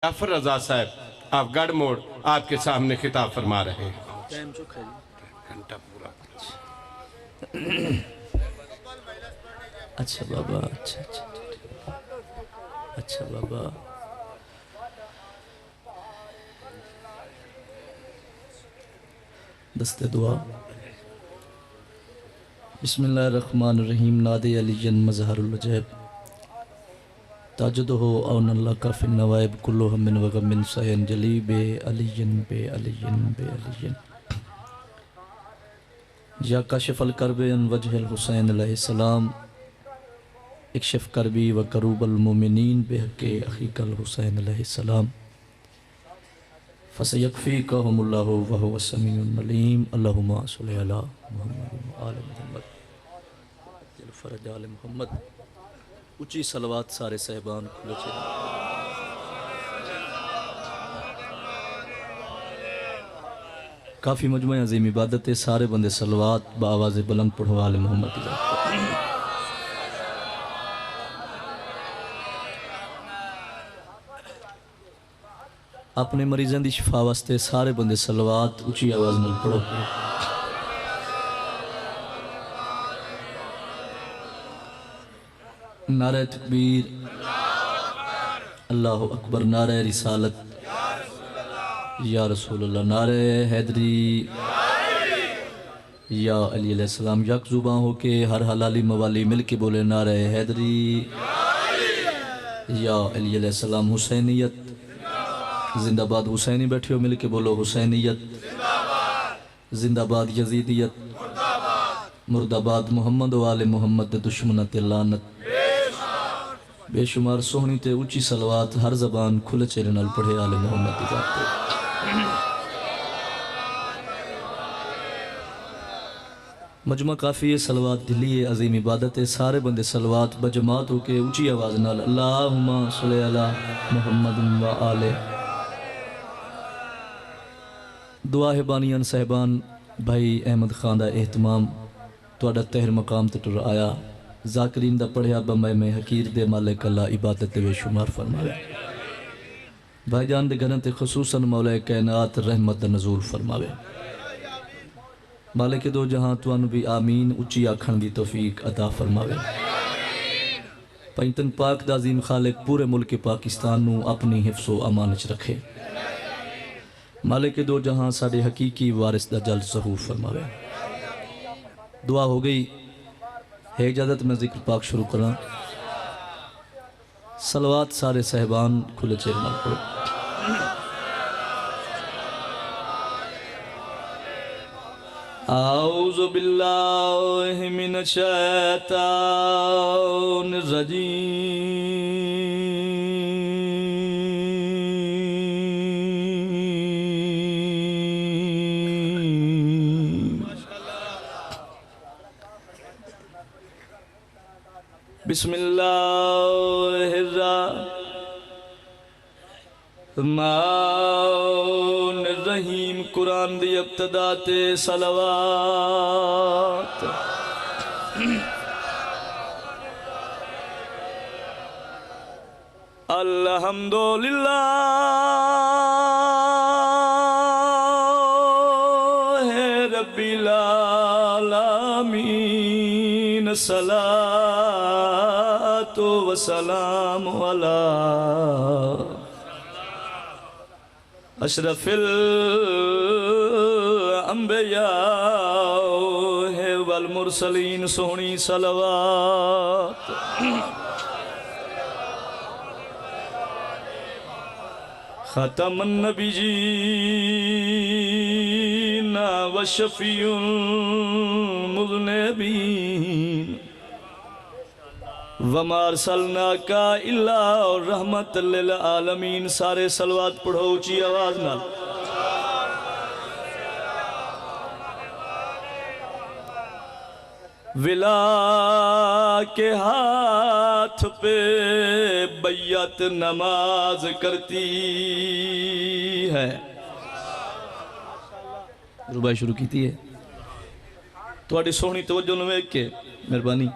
जाफर रजा साहब, आप गढ़ मोड़ आपके सामने खिताब फरमा रहे हैं। घंटा पूरा। अच्छा बाबा, अच्छा अच्छा अच्छा बाबा। दस्ते दुआ। बिस्मिल्लाहिर्रहमानिर्रहीम। नादे अलीजन मज़हरुल अजैब ताजुद हो औनल्ला का फिन नवाइब कुल्लु मिन वगम मिन सयन जली बे अलीजन बे अलीजन बे अलीजन या काशिफल करबे अन वजहल हुसैन अलैहिस्सलाम इक्शिफ करबी व करूबल मोमिनीन बेहक़े अख़ीकल हुसैन अलैहिस्सलाम फसयकफ़ीकहुमुल्लाहु व हुवस समीउल अलीम। अल्लाहुम्मा सल्लि अला मुहम्मद व आले मुहम्मद दिल फ़रज आले मुहम्मद। ऊँची सलवात सारे सहबान खुले चेहरे। काफ़ी मजमू अज़ीम इबादत है। सारे बंदे सलवात बावाज़ बुलंद पढ़ो आले मोहम्मद की ज़ात। अपने मरीज़ों की शिफा वास्ते सारे बंदे सलवात ऊँची आवाज़ में पढ़ो। नारे तकबीर, अल्लाहु अकबर। नारे रिसालत या रसूल अल्लाह। नारे हैदरी या अली अलैहिस्सलाम। यक ज़ुबां हो के हर हलाली मवाली मिल के बोले नारे हैदरी या अली अलैहिस्सलाम। हुसैनियत जिंदाबाद। हुसैनी बैठे हो मिल के बोलो हुसैनियत जिंदाबाद। यजीदियत मुर्दाबाद। मोहम्मद वाले मोहम्मद दुश्मनत लानत बेशुमार सोहनी ते ऊंची सलवात हर जबान खुले चेहरे नाल पढ़े आले मोहम्मद की ज़ात ते। मजमा काफ़ी है, सलवात दिली है, अजीम इबादत है। सारे बंदे सलवात बजमात होके ऊंची आवाज़ नाल अल्लाहुम्मा सल्लि अला मुहम्मद व आले। दुआ है बानियान साहिबान भाई अहमद खान का एहतमाम तुहाडा तहर मकाम ते टुर आया। जाकरीन दा पढ़िया बम्बई में हकीर दे मालिक अल्लाह इबादत दे बेशुमार फरमावे। भाईजान दे घरां ते खुसूसन मौला कायनात रहमत नज़ूल फरमावे। मालिक दो जहां तुहानू भी आमीन उच्ची आखण दी तौफीक अता फरमावे। पंजतन पाक दा अजीम खालिक पूरे मुल्क पाकिस्तान नू अपनी हिफ्ज़ो अमान च रखे। मालिक दो जहां साडे हकीकी वारिस दा जल्द ज़हूर फरमावे। दुआ हो गई है, इजाज़त मैं जिक्र पाक शुरू करा। सलवात सारे सहबान खुले चेहरे नाल पढ़ो। आऊज़ु बिल्लाहि मिनश शैतानिर रजीम। बिस्मिल्लाहिर्रहमानिर्रहीम। कुरान दी इब्तिदा ते सलवात। अल्हम्दुलिल्लाह रब्बिल आलमीन। सलातो व सलाम अला अशरफिल अंबिया वल मुरसलीन। सोहनी सलवात। खतमन नबीयीन व शफीउल मुज़निबीन वमा अरसलनाका इल्ला रहमतल लिल आलमीन। सारे सलवात पढ़ो ऊंची आवाज नाल। विला के हाथ पे बैयत नमाज करती है। रुबाई शुरू की है थोड़ी सोहनी तवज्जो नू वेख के मेहरबानी।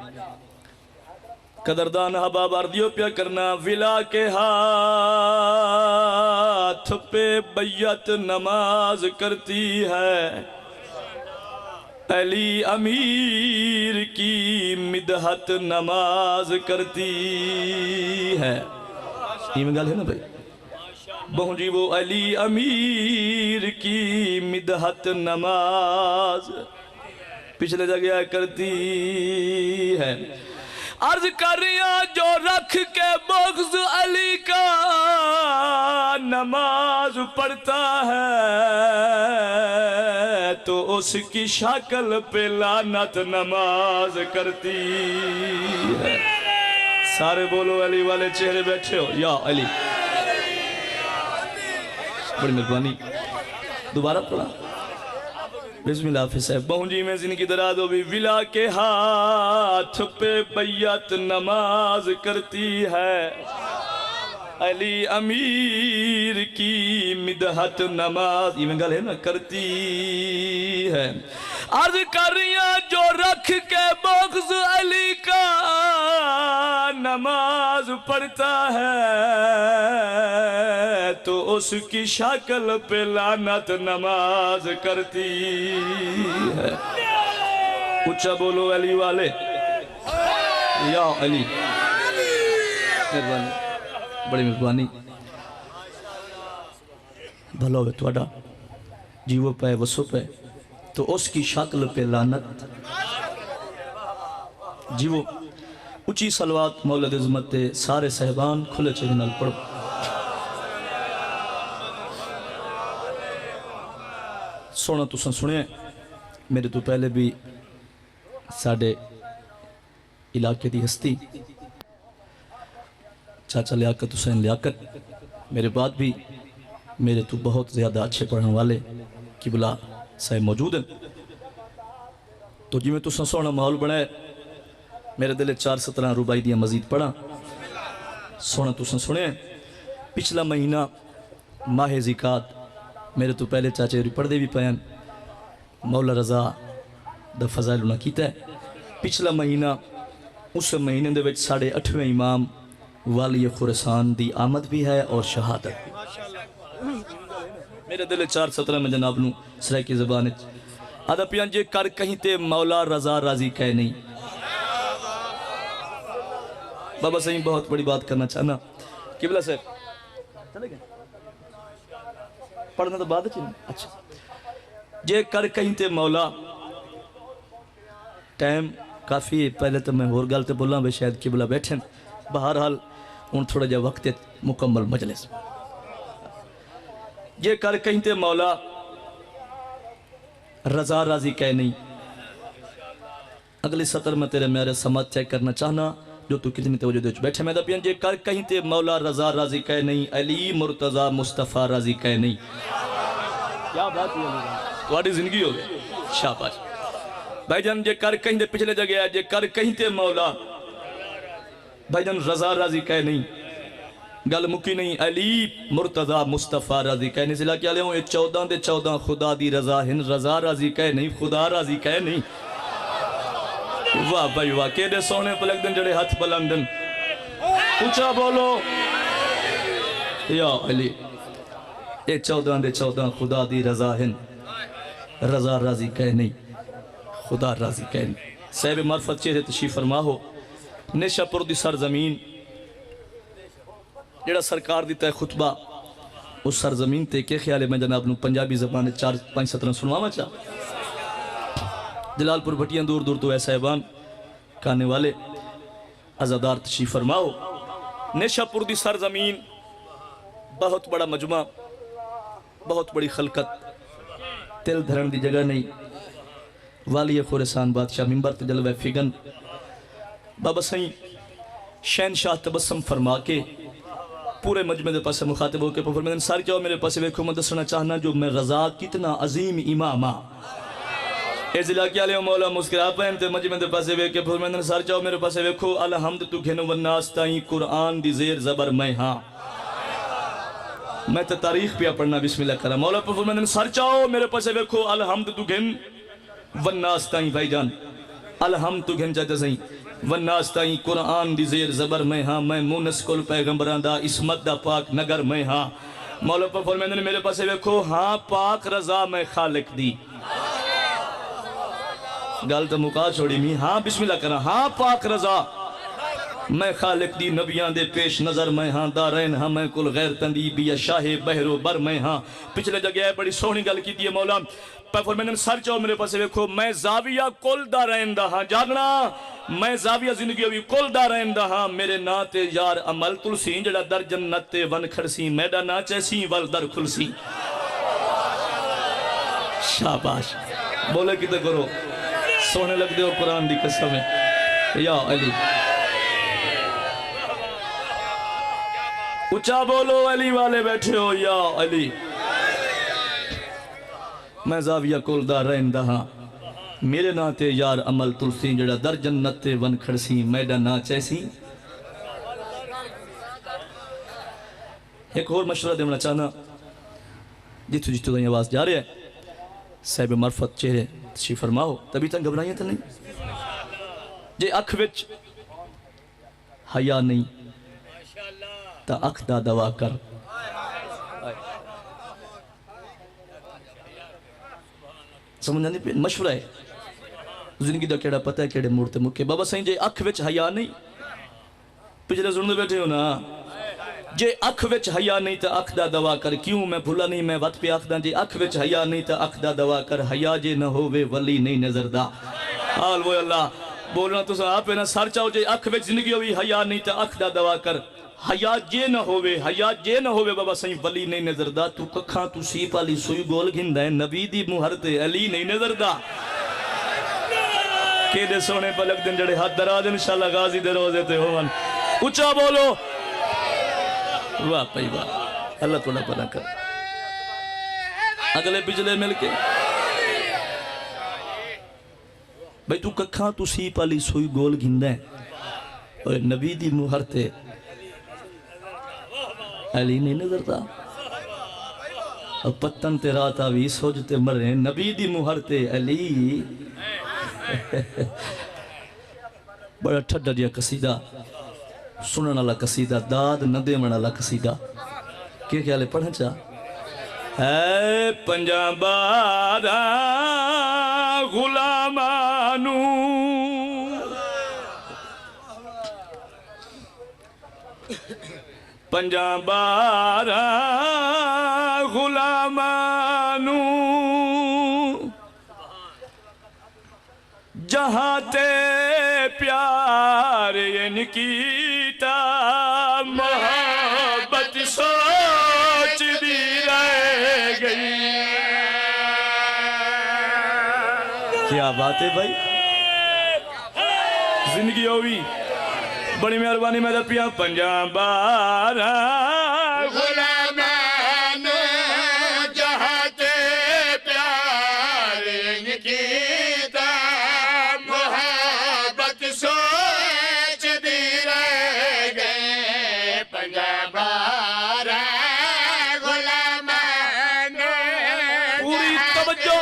कदरदान हबाब अर्दियों प्या करना विला के हाथ पे बैयत नमाज करती है, अली अमीर की मिदहत नमाज करती है। ये गल है ना भाई, बहु जी वो अली अमीर की मिदहत नमाज पिछले जगह करती है। अर्ज कर रहा जो रख के बुग़्ज़ अली का नमाज पढ़ता है, तो उसकी शक्ल पे लानत नमाज करती है। सारे बोलो अली वाले चेहरे बैठे हो या अली। बड़ी मेहरबानी, दोबारा पढ़ा बिस्मिल्लाह साहब। बहु जी में जिनकी दराज हो भी विला के हाथ पे बैयत नमाज करती है, अली अमीर की मिदहत नमाज ये गल है ना करती है। अर्ज कर रही जो रख के बुग़्ज़ अली का नमाज पढ़ता है, तो उसकी शक्ल पे लानत नमाज करती है। ऊंचा बोलो अली वाले या अली। मेहरबानी, बड़ी मेहरबानी, भलो है थोड़ा जीवो पे वसो पे, तो उसकी शक्ल पे लानत जीवो। उची सलवात मौलद इज़्ज़त सारे सहबान खुले चेहरे नाल पढ़ो। सोना तुसा सुने मेरे तो पहले भी साडे इलाके की हस्ती चाचा लियाकत हुसैन लियाकत, मेरे बाद भी मेरे तो बहुत ज़्यादा अच्छे पढ़ने वाले किबला साहब मौजूद हैं। तो जिमें तुसा सोना माहौल बनाए, मेरे दिले 417 रुबाई दियाँ मजीद पढ़ा। सोना तुसा सुने पिछला महीना माह ज़िकात मेरे तो पहले चाचे पढ़ते भी पैन, मौला रजा द फज़ाइल उन्हें किया है। पिछला महीना उस महीने दे विच साढ़े 8वें इमाम वाली खुरासान दी आमद भी है और शहादत। मेरे दिल 417 में जनाब नू सराय की ज़बान आदा पियां जे कर कहीं ते मौला रजा राजी कह नहीं। बाबा सही बहुत बड़ी बात करना चाहना किबला साहब चले गए पढ़ना तो बाद अच्छा जे कर कहीं ते मौला टाइम काफ़ी पहले तो मैं होर गल तो बोला भाई शायद किबला बैठे बहरहाल हूँ थोड़ा जहा वक्त मुकम्मल मजलिस जे कर कहीं ते मौला रजा राजी कह नहीं। अगली सतर में तेरे मेरे समाज चेक करना चाहना जो तू कितनी तवज्जो दे बैठे मैं पिया जे कर कहीं ते मौला रजा राजी कह नहीं, अली मुर्तज़ा मुस्तफ़ा राजी कह नहीं। क्या बात है तुम्हारी जिंदगी हो गई शाबाश भाईजान। जे कर कहीं दे पिछले जगह जे कर कहीं ते मौला भाईजान रजा राजी कह नहीं, गल मुकी नहीं। अली मुर्तज़ा मुस्तफ़ा राजी कह नहीं सिला क्या ले 14 दे 14 खुदा दी रजा हिन, रजा राजी कह नहीं खुदा राजी कह नहीं। वाह भाई वाह केडे सोने पलगदन जड़े हाथ बुलंदन ऊंचा बोलो या अली। ये 14 दे 14 खुदा दी रजा हिन, रजा राजी कह नहीं खुदा राजी कह नहीं। साहिब मार्फत चेहरे तशरीफ फरमा हो नेशापुर दी सरजमीन जेड़ा सरकार दी तय खुतबा उस सरजमीन ते के ख्याल है मैं जनाब नू पंजाबी ज़बान 4-5 सतरां सुनवावा चा। जलालपुर भटियां दूर दूर तो ऐ साहिबान कहने वाले आज़ादार तशरीफ फरमाओ। नेशापुर दी सरजमीन बहुत बड़ा मजमा, बहुत बड़ी खलकत, तिल धरण दी जगह नहीं। वाली खुरासान बादशाह मिंबर ते जलवा फिगन बाबा सही शहनशाह तबस्सुम फरमा के पूरे मजमे के पास मुखातिब होकर फरमाते सारी जाओ मेरे पास वेखो मैं दसना चाहना जो मैं रजा कितना अजीम इमाम हाँ। ए जिला क्या ले मौला मुस्कुरा पैन ते मजमे के पास वेख के फरमाते सारी जाओ मेरे पास वेखो अलहम्द तू घिन वन्नास ताई कुरान दी जेर जबर मैं हाँ। मैं तो तारीख पे पढ़ना बिस्मिल्लाह करा मौला पर फरमाते सारी जाओ मेरे पास वेखो अलहम्द तू घिन वन्नास ताई भाईजान अलहम तू घन चाहते सही वन्नास ताई कुरान दी ज़ेर ज़बर में हाँ मैं मुनस कुल पैगंबरां दा इसमत दा पाक नगर में हाँ मौला पर फरमाते ने मेरे पास वेखो हाँ पाक रजा मैं खालिक दी गल तो मुका छोड़ी मी हाँ बिस्मिल्लाह करा हाँ पाक रजा मैं खालिक दी नबियां दे पेश नजर मैं हाँ दारैन हाँ मैं कुल गैर तंदी बिया शाहे बहरो बर मैं हाँ पिछले जगह है बड़ी सोहनी गल की मौला पर मैंने सर चाहो मेरे पास देखो मैं जाविया कुल दा रहंदा हाँ जागना मैं जाविया जिंदगी भी कुल दा रहंदा हाँ मेरे ना ते यार अमल तुलसी जड़ा दर जन्नत ते वन खड़सी मैडा ना चैसी वल दर खुलसी शाबाश बोले किते करो सोने लगते हो कुरान दी कसम है या अली ऊंचा बोलो अली वाले बैठे हो या अली मैं जाविया कुलदा रहंदा हाँ मेरे ना ते यार अमल तुलसी जड़ा दर जन्नत ते वन खड़सी मैडा ना चैसी एक और मशवरा देना चाहना जितू जितू की आवाज जा रहा है साहिब मरफत चेहरे तशरीफ फरमाओ तभी तक घबराइए तो नहीं जे अख विच हया नहीं तो अख दा दवा कर समझ नहीं पे मशवरा है जिंदगी का केड़ा पता है केड़े मोड़ ते मुके बाबा सही जे अख विच हया नहीं पिछले सुनते बैठे हो ना जे अख विच हया नहीं तो अख दा दवा कर क्यों मैं भुला नहीं मैं वत पे आखदा जे अख विच हया नहीं तो अख दा दवा कर हया जे न होवे वली नहीं नजर दा हाल वो अल्लाह बोलना तुस आप है ना सर चाहो जे अख विच जिंदगी होवी हया नहीं तो अख दा दवा कर हया जे न होवे बाबा सही वली नहीं नजरदा तू कखा तू सीप वाली सुई गोल घिंदा है नबी दी मुहर ते अली नहीं नजरदा केदे सोने पलक दिन जड़े हाथ दराज इंशाल्लाह गाजी दे रोजे ते होवन ऊंचा बोलो वाह भाई वाह अल्लाह थोड़ा भला कर अगले पिछले मिलके भाई तू कखा तू सीप वाली सुई गोल घिंदा है और नबी दी मुहर ते अली नहीं नजरता पत्तन ते रात आवी सोजते मरे नबी दी मुहर ते अली बड़ा ठड्डा जिहा कसीदा सुनने वाला कसीदा दाद न देवन वाला कसीदा के ख्याल है पढ़न चा है पंजाबा दा गुलामानू पंजाबारा गुलामानू जहाँ ते प्यार इनकीता मोहब्बत सोच दी रह गई क्या बात है भाई जिंदगी होगी बड़ी मेहरबानी मैं पिया पंजाबारा गुलामानू जहाँ ते प्यार इनकीता मोहब्बत सोच दी रह गए पंजाबारा गुलामानू पूरी तवज्जो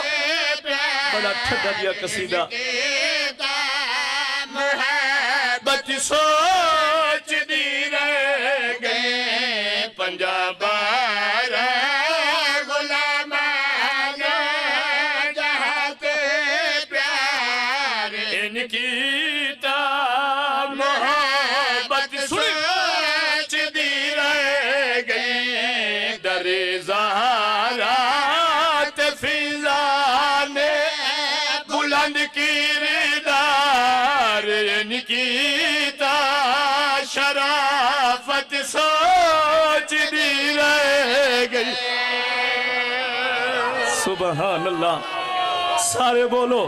बड़ा ठड्डा दिया कसीदा मोहब्बत सोच दी रह गए पंजाबारा गुलामाना जहाँ ते प्यार इनकी मोहब्बत सोच दी रह गए दरे ज़हरा ते फिज़ा ने बुलंद किरदार इनकीता शराफत सोच दी रह गई सुबहान अल्लाह सारे बोलो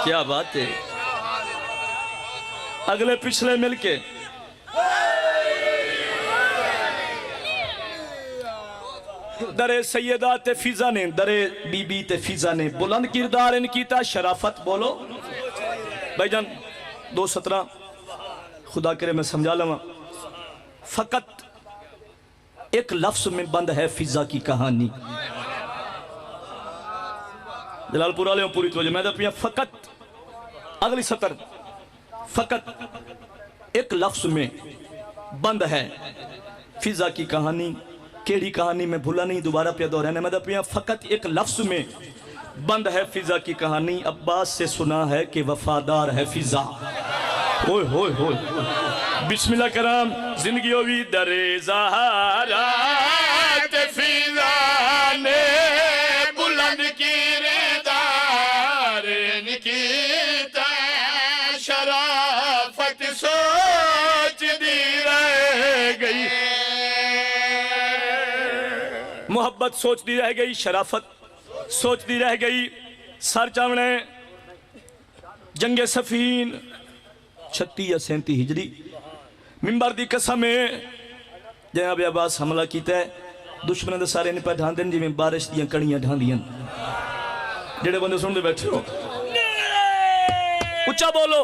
क्या बात है अगले पिछले मिलके दरे सैयदा ते फिजा ने दरे बीबी ते फिजा ने बुलंद किरदार इनकी ता शराफत बोलो भाईजान 2:17 खुदा करे मैं समझा लवा फकत एक लफ्ज में बंद है फिजा की कहानी जलालपुर वाले पूरी तवज्जो। मैं तो पिया फ़कत अगली सतर फ़कत एक लफ्ज़ में बंद है फिजा की कहानी। केड़ी कहानी में भूला नहीं, दोबारा पिया दोहराने। मैं तो पिया फ़कत एक लफ्ज़ में बंद है फिजा की कहानी। अब्बास से सुना है कि वफादार है फिजा। ओए होए होए बिस्मिल्लाह कराम। जिंदगी होगी दरे ज़हरा फिजा ने बुलंद की रेदार की शराफत सोच दी रह गई। मोहब्बत सोचती रह गई, शराफत सोचती रह गई। सर चावने जंगे सफीन 36 या 37 हिजरी मिंबर दी कसम है जनाब अब्बास हमला किया है। दुश्मन दे सारे ने ढांदे जिवें बारिश दियां कणियां ढांदियां। जेड़े बंदे सुनते बैठे हो उच्चा बोलो।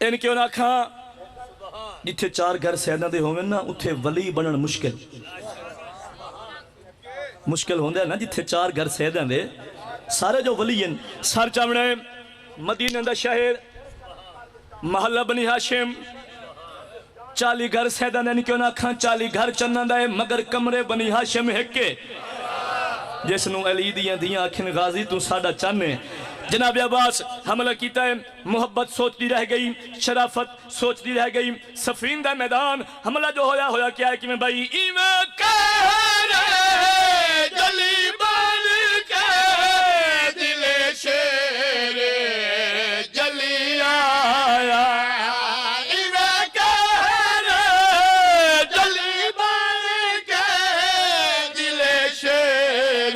इन क्यों ना आखा जिथे 4 घर सैदा दे होवे ना उथे वली बनन मुश्किल होंदा है ना। जिथे 4 घर सैदा दे सारे जो वली हैं। सर चावने मदीने दा शहर महल्ला बनी हाशिम 40 घर सैदा ने क्यों ना आखा 40 घर चन्ना दा है मगर कमरे बनी हाशिम हिके जिसनू अली दियां दियां आखिन गाजी तू साडा चन्ने। जनाब अब्बास हमला किया है। मोहब्बत सोचती रह गई, शराफत सोचती रह गई। सफीन दा मैदान हमला जो होया होया क्या है कि मैं भाई इवें जली बन के दिले शेर जली आया। जली बन के दिले शेर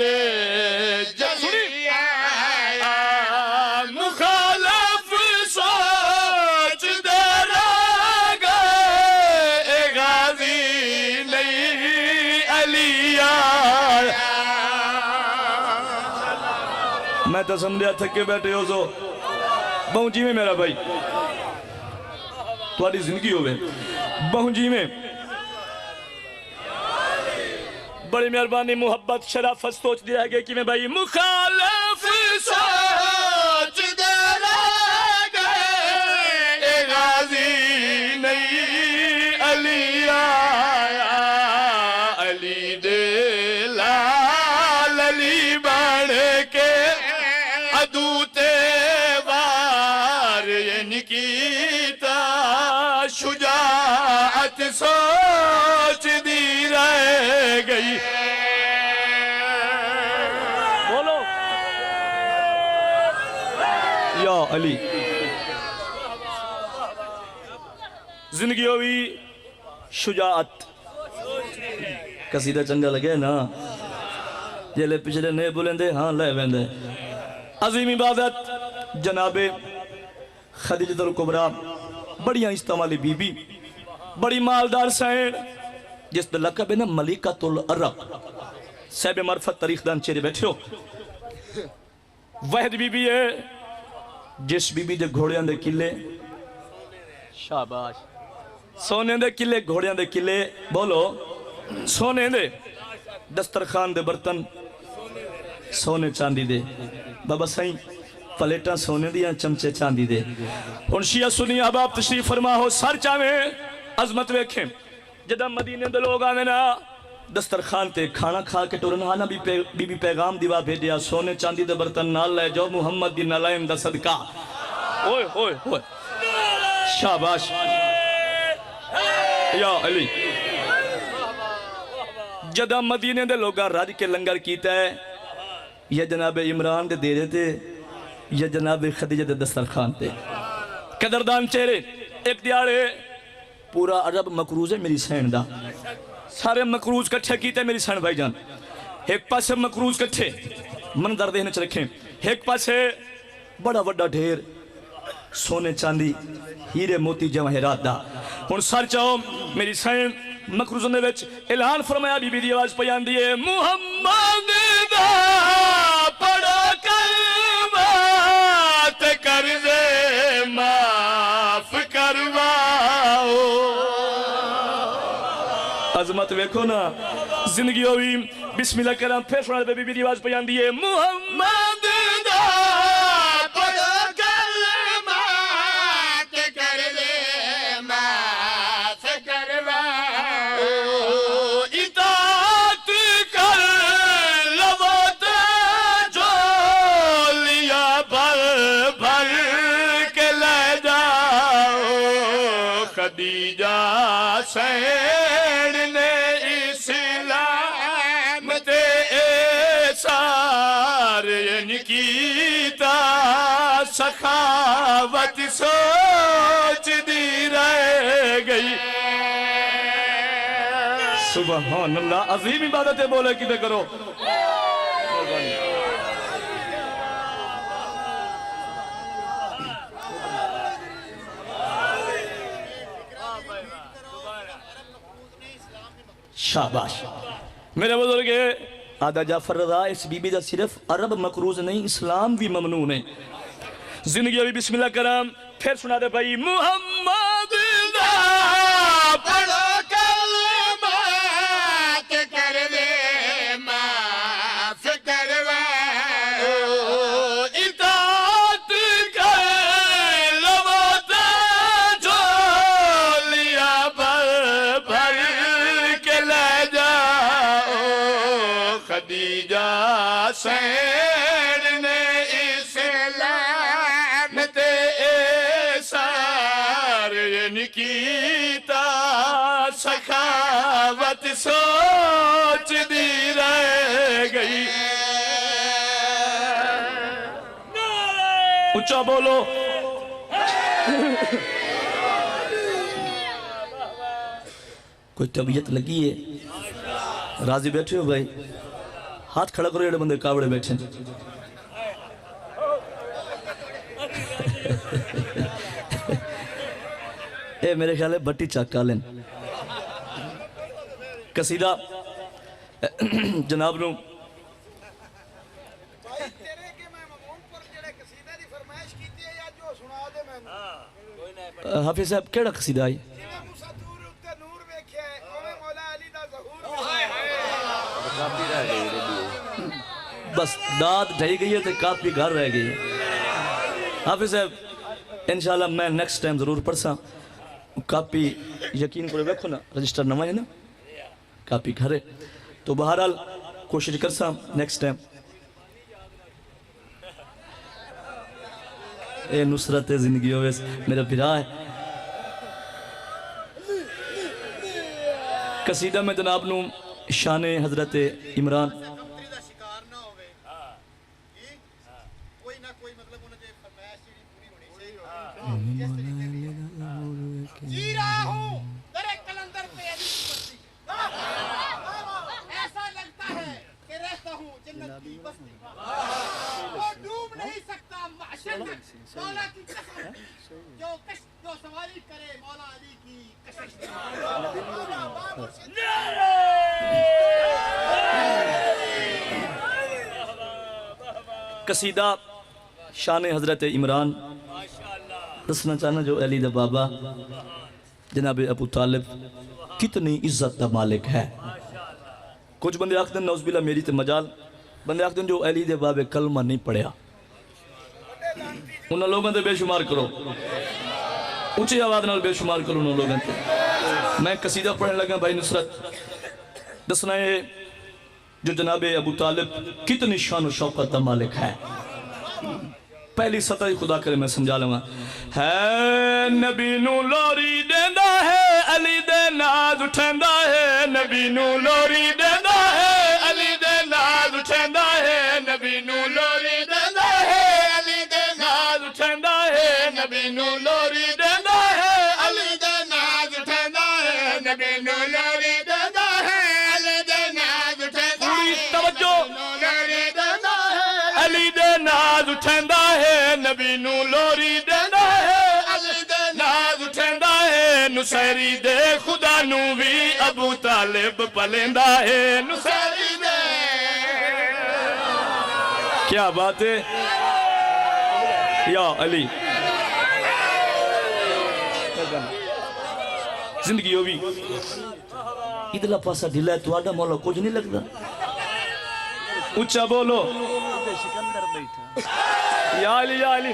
जली आया। मुखालफ सोच दे रह गए गाजी नहीं अली आया। मैं तो समझा थके बैठे हो सो बहु जी में मेरा भाई थोड़ी जिंदगी होवे बहु जी में बड़ी मेहरबानी। मोहब्बत शराफत सोच दिया गया कि मैं भाई मुखालफ सोच दे रह गए गाजी नहीं अली आया। अली दे लाल अली बन के अदूते वार निकीता शुजाअत सोच दी रह गई। बोलो या अली। जिंदगी होगी शुजाअत कसीदा चंगा लगे ना जेले पिछले नहीं बुलेंदे हाँ ले वेंदे। अजीम इबादत जनाबे खदीजतुल कुबरा बढ़िया इस्ता वाली बीबी बड़ी मालदार सैन जिसका लकब है ना मलिकातुल अरब। साहिब मार्फत तारीखदान चेहरे बैठे हो। वहद बीबी है जिस बीबी दे घोड़ियां दे किले शाबाश सोने दे किले घोड़ियां दे किले बोलो सोने दे दस्तरखान दे बर्तन सोने चांदी दे बाबा सही प्लेटा सोने दियां चमचे चांदी दे। हुण शिया सुनी अहबाब तशरीफ फरमा हो। सर चावे अजमत वेखें जदा मदीने दे लोग आवे ना दस्तरखान ते खाना खा के टुरन हाना बीबी पैगाम दिवा भेजिया सोने चांदी दे बर्तन नाल ले जाओ मुहम्मद दी नलाइम दा सदका। ओए होए होए शाबाश या अली। जदा मदीने दे लोग रज के लंगर कीता है या जनाब इमरान दे डेरे ते या जनाब खदीजा दे दस्तरखान ते कदरदान चेहरे एक दिहाड़े पूरा अरब मकरूज है मेरी सैन दा। सारे मकरूज कट्ठे कीते मेरी सैन भाईजान। एक पासे मकरूज कट्ठे मंदर देने च रखे एक पासे बड़ा वड्डा ढेर सोने चांदी हीरे मोती जवाहरात दा। हुण सर चाहो मेरी सैन मकरूजों दे विच ऐलान फरमाया बीबी दी आवाज पई आंदी है मुहम्मद दा पढ़ो कलमा ते कर दे माफ करवाओ। अजमत वेखो ना जिंदगी होवी बिस्मिल्लाह करा फिर सुना दे बीबी दी आवाज पे आंदी है मुहम्मद दा पढ़ो कलमा के कर ले माफ करवा इतात कर लवत जो लिया भर भर के ले जाओ खदीजा सैन ने इस्लाम ते सारे कीता सखावत सोच दी रह गई सुभान अल्लाह अजीम इबादत है बोले कि करो शाबाश मेरे बुजुर्ग आदा जाफर रज़ा इस बीबी का सिर्फ अरब मकरूज नहीं इस्लाम भी ममनून है जिंदगी अभी बिस्मिल्लाह करम फिर सुना दे भाई मुहम्मद दा पढ़ो कलमा के कर ले माफ करवा इतात कर लवत जो लिया भर भर के ले जाओ खदीजा सैन ने इस्लाम ते सारे कीता सखावत सोच दी रह गई ऊंचा बोलो कोई तबीयत लगी है राजी बैठे हो भाई हाथ खड़ा करो जेड़े बंदे कावड़े बैठे ए मेरे ख्याल है बट्टी चक्का लेन कसीदा जनाब नु हाफिज साहब केड़ा कसीदा आई बस दाद ढही गई है तो काफी घर रह गई है हाफिज साहब इंशाल्लाह मैं नेक्स्ट टाइम जरूर पढ़सा कापी यकीन करो देखो ना रजिस्टर नवा है ना कापी घर है तो बहरहाल कोशिश करसा नेक्स्ट टाइम ए नुसरत जिंदगी होवे मेरा बिरा है कसीदा में जनाब नु शान हजरत इमरान जी रहा हूँ तेरे कलंदर पे ऐसा लगता है कि रहता हूँ जन्नत की बस्ती वो डूब नहीं सकता माशर में मौला की कसम जो सवारी करे मौला अली की कशिश कसीदा शान हजरत इमरान दसना चाहना जो अली दा बाबा जनाब अबू तालिब कितनी इज्जत का मालिक है कुछ बंदे आखते नौजबिल्ला मेरी तो मजाल बंदे आखते जो अली दे बाबे कलमा नहीं पढ़िया उन्होंने लोगों से बेशुमार करो ऊंची आवाज नाल बेशुमार करो उन्होंने लोगों से मैं कसीदा पढ़ने लगा भाई नुसरत दसना है जो जनाब अबू तालिब कितनी शान शौकत का मालिक है पहली सतह ही खुदा करे मैं समझा लूंगा है नबी नू लोरी देंदा है अली दे नाज उठेंदा है नबी नू लोरी देंदा है अली दे नाज उठेंदा है नबी नू लोरी देंदा है अली दे नाज उठेंदा है नबी नू लोरी देंदा है अली दे नाज उठेंदा है नबी नू लोरी देंदा है अली दे नाज उठेंदा है तवज्जो लोरी देंदा है अली दे नाज उठेंदा है नबी नू लोरी देंदा है अली दे नाज उठेंदा है नुसैरी दे खुदा नू भी अबू तालिब पलेंदा है नुसैरी दे क्या बात है या अली जिंदगी होवी इधरला पासा ढिला है तुहाडा मौला कुछ नहीं लगता ऊंचा बोलो या अली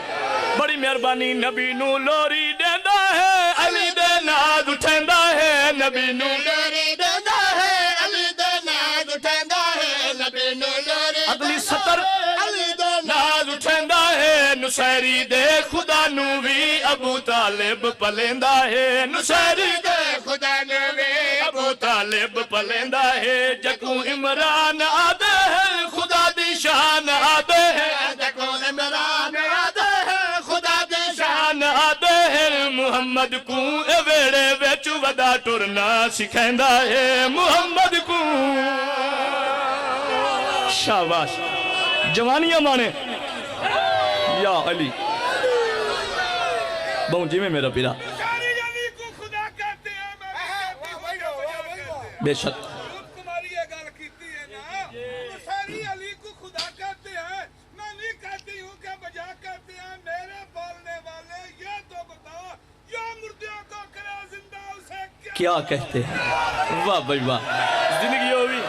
बड़ी मेहरबानी नबी नू लोरी देंदा है अली दे नाज उठेंदा है नबी नू लोरी देंदा है अली दे नाज उठेंदा है नबी नू लोरी अगली सतर अली दे नाज उठेंदा है नुसैरी दे खुदा नू भी अबू तालिब पलेंदा है नुसैरी दे खुदा ने वे अबू तालिब पलेंदा है जकू इमरान आदे है खुदा दी शान आदे है देखो इमरान आदे है खुदा दी शान आदे है मुहम्मद को ए वेड़े विच वदा टुरना सिखांदा है मुहम्मद को शाबाश जवानियां माने या अली बहु जी में मेरा पीरा बेशक तुम्हारी ये गल कीती है ना सारी अली को खुदा कहते हैं मैं नहीं कहती हूँ कि मजाक करते हैं मेरे बोलने वाले ये तो बताओ या मुर्दों को करा जिंदा उसे क्या कहते हैं वाह भाई वाह जिंदगी होगी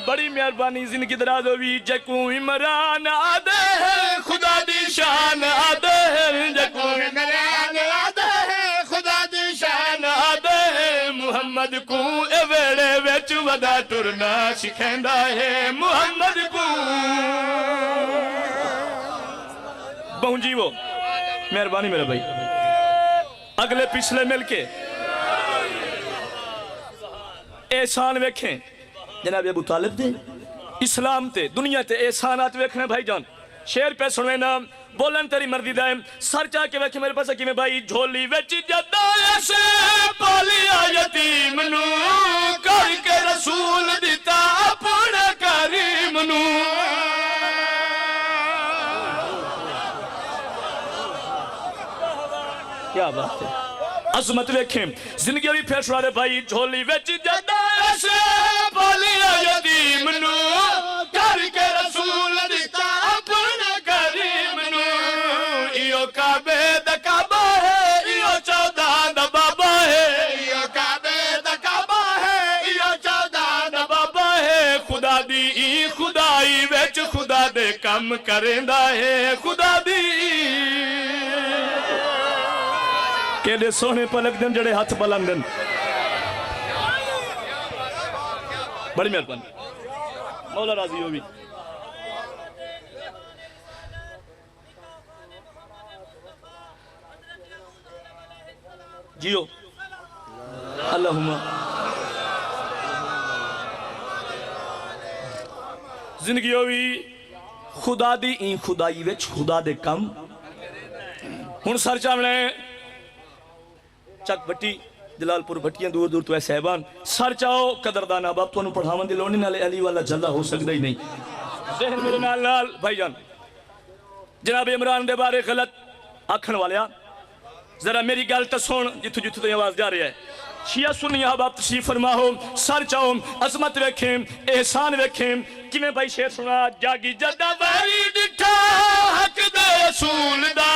बड़ी मेहरबानी जिंदगी दराज होगी जकू इमरान आदे है खुदा दी शान आदे है जकू इमरान आदे है खुदा दी शान आदे है मुहम्मद को ए वेड़े विच वदा टुरना सिखांदा है मुहम्मद को बहु जीवो मेहरबानी मेरे भाई अगले पिछले मिलके एहसान वेखें जनाब अबू तालिब दे इस्लाम ते दुनिया ते एहसानात वेखने भाई जान शेर पे सुने ना बोलन तेरी मर्जी दा सर चा के वेखे मेरे पास कि मैं भाई झोली विच जदा ऐसे पालिया यतीम नू करके रसूल दिता अपने करीम नू क्या बात है अजमत वेखें जिंदगी भी फिर सुना भाई झोली विच जदा ऐसे पालिया यतीम नू करके रसूल दिता अपने करीम नू इयो काबे दा काबा है इयो 14 दा बाबा है इयो काबे दा काबा है इयो 14 दा बाबा है खुदा दी खुदाई विच खुदा दे काम करेंदा है खुदा दी केडे सोने पलक दिन जड़े हाथ बुलंद दिन बड़ी मेहरबानी मौला राजी हो भी जियो अल्लाहुम्मा जिंदगी होवी खुदा दी खुदाई विच खुदा दे कम हुण सर चावणे चक भट्टी जलालपुर भट्टियां दूर दूर तो है साहबान सर चाहो कदरदान अब तुहानू पढ़ावन दी लोड़ नहीं नाले अली वाला जल्ला हो सकता ही नहीं जहन मेरे नाल भाईजान जनाब इमरान दे बारे गलत आखण वालिया जरा मेरी गल तो सुन जिथों जिथों तो आवाज जा रही है शिया सुन्नी अहबाब तशरीफ फरमाओ सर चाहो अजमत वेखें एहसान वेखें किवें भाई शेर सुना जागी जदा वैरी दिठा हक दे रसूल दा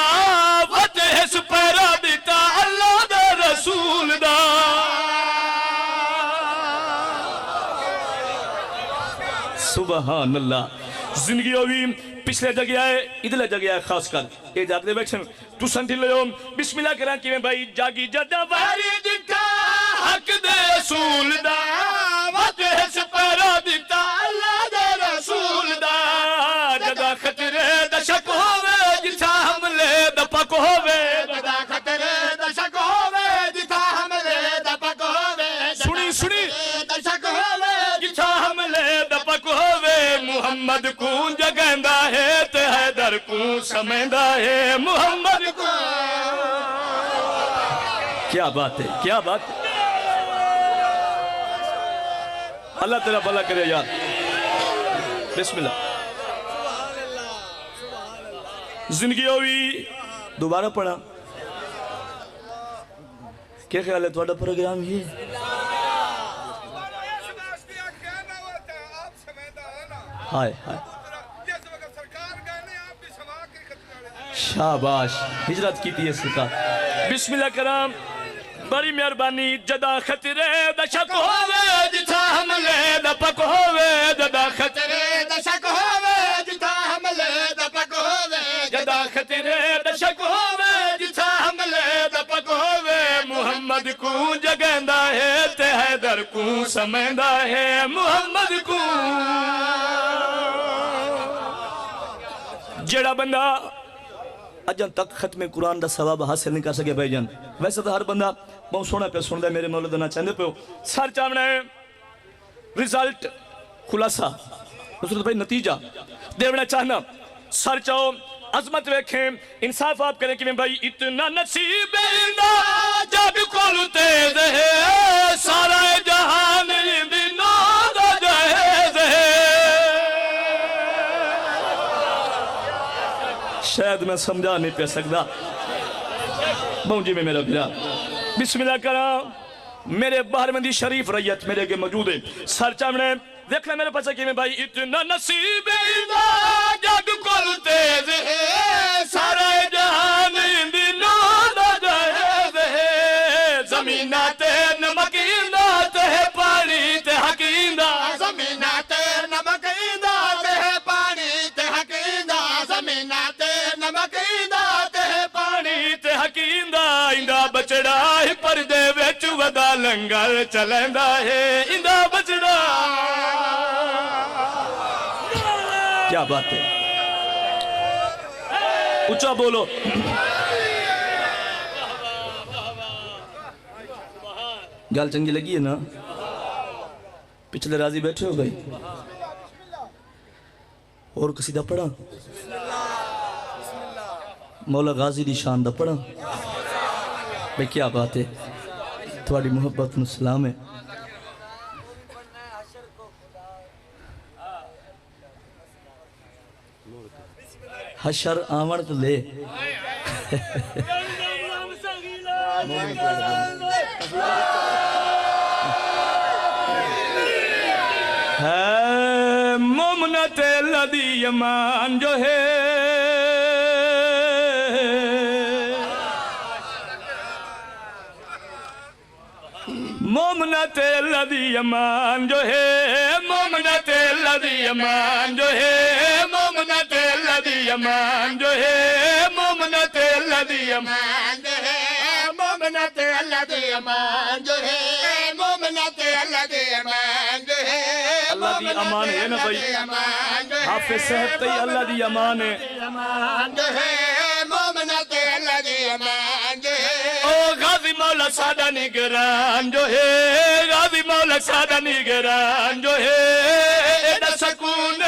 फतेह सुपैरा दिता अल्लाह दे रसूल दा सुभान अल्लाह जिंदगी होवी पिछले जगह है इधर जगह है खास कर ये जागदे बैठन तू संठी लो बिस्मिल्लाह करा कि भाई जागी जदा वैरी दिठा हक दे रसूल दा फतेह सुपैरा दिता अल्लाह दे रसूल दा जदा खतरे दा शक होवे जिथा हमले दा पक होवे जदा खतरे दा शक होवे जिथा हमले दा पक होवे सुनी सुनी दा शक होवे जिथा हमले दा पक होवे मुहम्मद को जगंदा है ते हैदर को समझदा है मुहम्मद को क्या बात है क्या बात अल्लाह तेरा भला करे यार बिस्मिल्लाह जिंदगी होवी दोबारा पढ़ा क्या ख्याल है थोड़ा प्रोग्राम ये हाय हाय शाबाश हिजरत की थी सरकार बिस्मिल्लाह कराम बड़ी मेहरबानी जदा खतरे दा शक होवे जिथा हमले दा पक होवे जदा खतरे दा शक होवे जिथा हमले दा पक होवे जदा खतरे दा शक होवे जिथा हमले दा पक होवे मुहम्मद को जगंदा है ते हैदर को समझदा है मुहम्मद को जेड़ा बंदा अजन तक खत्म कुरान का सवाब हासिल नहीं कर सके भाईजान। वैसे तो हर बंदा बहुत सोहना पे सुनता मेरे मौला देना चाहते पे सर चावना रिजल्ट खुलासा उसने भाई नतीजा देवना चाहना सर चाहो अजमत वेखे इंसाफ आप करें कि मैं भाई इतना नसीब जग कोल तेज है सारा जहान शायद मैं समझा नहीं पा सकता बहुजी में मेरा भिरा बिस्मिल्लाह करा मेरे बाहरमंदी शरीफ रैयत मेरे के मौजूद है सर चावने देखना मेरे पास कि मैं भाई इतना नसीब जग कोल तेज है सारा जहान जमीना ते नमकींदा ते पानी ते हकींदा जमीना ते नमकींदा ते पानी ते हकींदा जमीना ते नमकींदा ते पानी ते हकींदा इंदा बचड़ा ही पर्दे विच वदा लंगर चलंदा है इंदा बचड़ा क्या बात है ऊंचा बोलो गल चंगी लगी है ना पिछले राजी बैठे हो भाई और किसी दा पढ़ा मौला गाजी दी शान दा पढ़ा भाई क्या बात है थोड़ी मोहब्बत नूं सलाम है हशर आवन तो ले है मोमनत लदी यमान जो है मोमनत लदी यमान जो है मोमनत लदी यमान जो है मोमनत लदी यमान जो है मोमनत लदी यमान जो है मोमनत लदी यमान जो है मोमनत लदी यमान जो है अल्लाह दी अमान है ना भाई हाफिज साहब तई अल्लाह दी अमान है जो है मोमनत लदी यमान जो है ओ गाजी मौला सादा निगरान जो है गाजी मौला सादा निगरान जो है एदा सकून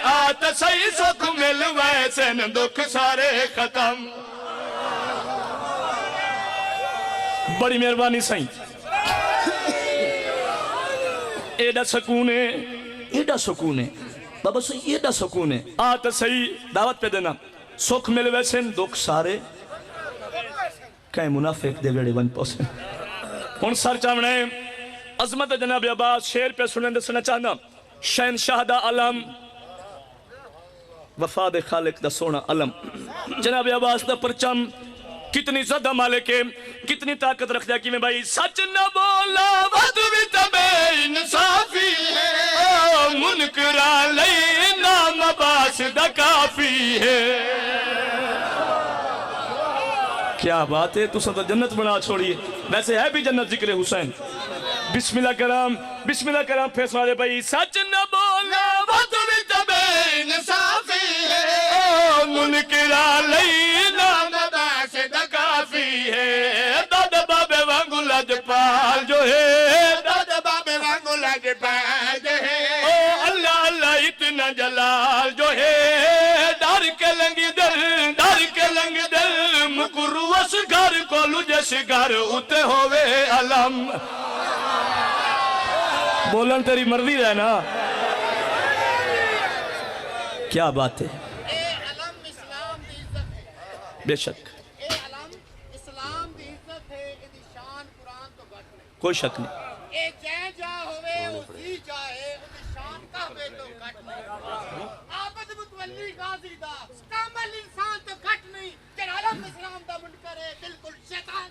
आत सही सुख मिल वैसे न दुख सारे खत्म बड़ी मेहरबानी सही एडा सुकून है बाबा सही एडा सुकून है आत सही दावत पे देना सुख मिल वैसे दुख सारे कहीं मुनाफिक दे वेड़े वन पोसे हुन सर चावने अजमत जनाब अब्बास शेर पे सुनने दसना चाहना शहनशाह दा अलम वफा दे खालिक दा सोना अलम जनाब अब्बास दा परचम कितनी ज़्यादा मालिक है कितनी ताकत रखता है कि मैं भाई सच न बोला वद भी तबे इंसाफी है मुनकरा लई नाम अब्बास दा काफी है क्या बात है तुसा तो जन्नत बना छोड़िए वैसे है भी जन्नत जिक्र हुसैन बिस्मिल्लाह कराम फैसला दे भाई सच न बोला वद भी तबे इंसाफी है मुनकरा लई नाम अब्बास दा काफी है दादा बाबे वांगू लजपाल जो है दादा बाबे वांगू लजपाल जो है ओ अल्लाह अल्लाह इतना जलाल जो है डर के लंगी दल मुकुरवस घर कोलू जस घर उते होवे अलम बोलन तेरी मर्जी है ना क्या बात है बेशक कोई शक नहीं बिल्कुल शैतान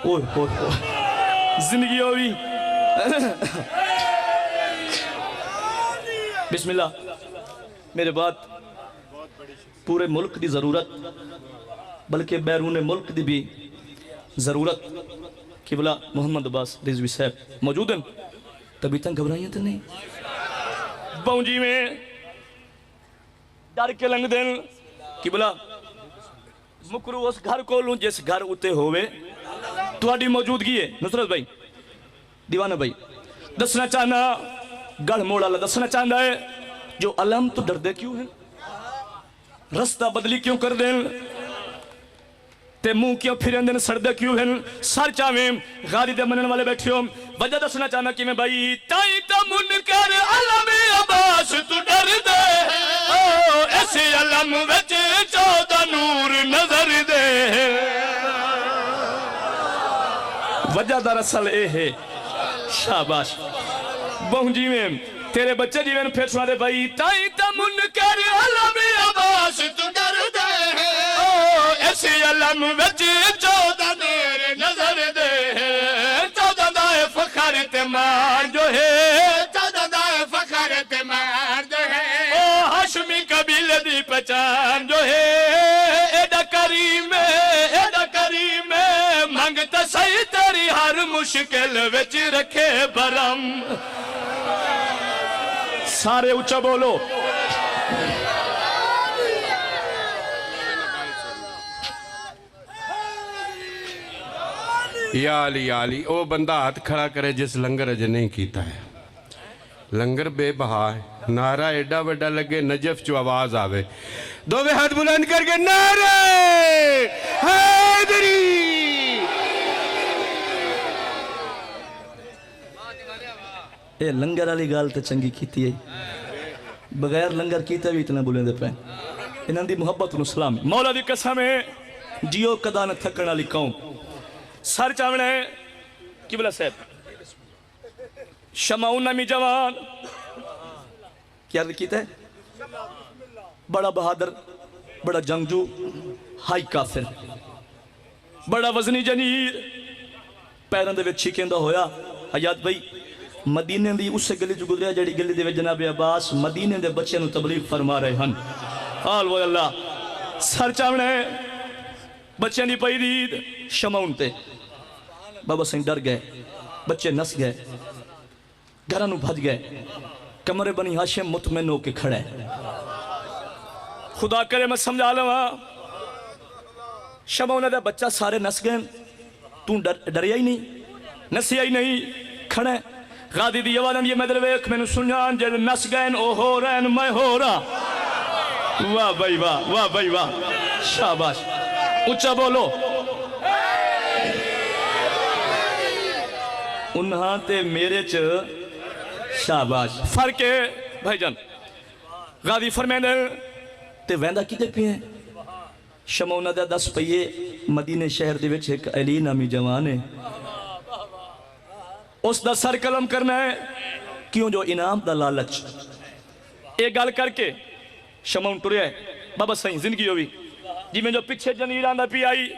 ओए हो जिंदगी होगी। बिस्मिल्लाह। मेरे बाद पूरे मुल्क की ज़रूरत बल्कि बैरून मुल्क की भी ज़रूरत किबला मोहम्मद अब्बास रिजवी साहब मौजूद हैं। तभी तक घबराइए तो नहीं बऊजी में डर के लंघ देन किबला मुकरू उस घर को लूं जिस घर उत्ते होवे तुहाडी मौजूदगी है। नुसरत भाई दीवाना भाई दसना चाहना गढ़ मोड़ वाला दसना चाहता है जो अलम तो डरदे क्यों हैं, रास्ता बदली क्यों कर दें, ते मुंह क्यों फिरन देन, सड़दे क्यों हैं, सर चावे गाली दे मनन वाले बैठे हो। वजह दसना चाहना कि मैं भाई ताई ता मुनकर अलम अब्बास तू डर दे ओ ऐसे अलम विच 14 नूर नजर दे। वजह दरअसल ए है शाबाश बहु जीवें तेरे बच्चे जीवन फिर सुना दे भाई ताई ता मुनकर अलम अब्बास तू डर दे ओ ऐसे अलम विच 14 नूर नजर दे। 14 दा फखर ते मान जो है 14 दा फखर ते मान जो है ओ हाशमी कबीले दी पहचान जो है एडा करीम मंगता सही तेरी हर मुश्किल विच रखे भरम। सारे ऊंचा बोलो या अली ओ बंदा हाथ खड़ा करे जिस लंगर अजे नहीं कीता है। लंगर बेबहा है, नारा एडा वड्डा लगे नजफ चो आवाज आवे, दोवे हाथ बुलंद करके नारे हैदरी। ये लंगर वाली गाल तो चंगी कीती है, बगैर लंगर कीते भी इतना बुलेंदे पे इन्हां दी मुहब्बत नु सलाम। मौला दी कसम है जियो कदा न थकण वाली कौम। सर चावणे किबला साहब शमाउन नामी जवान क्या कीता है, बड़ा बहादुर, बड़ा जंगजू, हाई काफिर, बड़ा वजनी जनीर, पैरों दे विच छिकेंदा होया। हयात भाई मदीने दी उस गली च गुजरिया जिहड़ी गली दे विच जनाब अब्बास मदीने दे बच्चों नूं तबलीग फरमा रहे हैं। हाल वो अल्लाह सर चावणे बच्चों की पई दीद शमाउन ते बाबा सिंह डर गए, बच्चे नस गए, घरों नूं भज गए, कमरे बनी हाशिम मुतमिन होके खड़ा है। खुदा करे मैं समझा लवा शमाउन दा बच्चा सारे नस गए, तू डरिया ही नहीं, नसिया ही नहीं, खड़ा गादी दी आवाज़ आंदी है मैं वेख मैनू सुनान जे नस गए ओ हो रहे मैं हो रहा। वाह भाई वाह, वाह भाई वाह, शाबाश उच्चा बोलो। उन्हां ते मेरे च शाबाश फर्क है भाईजान। गादी फरमांदे ते वेंदा किते पे शमाउन दा 10 पहिए मदीने शहर दे विच एक अली नामी जवान है, उसका सर कलम करना है क्यों जो इनाम दा लालच। ये गल करके शमाउन टुरिया बाबा सही जिंदगी होवी जिमें जो पिछे जनीर आंदा पी आई,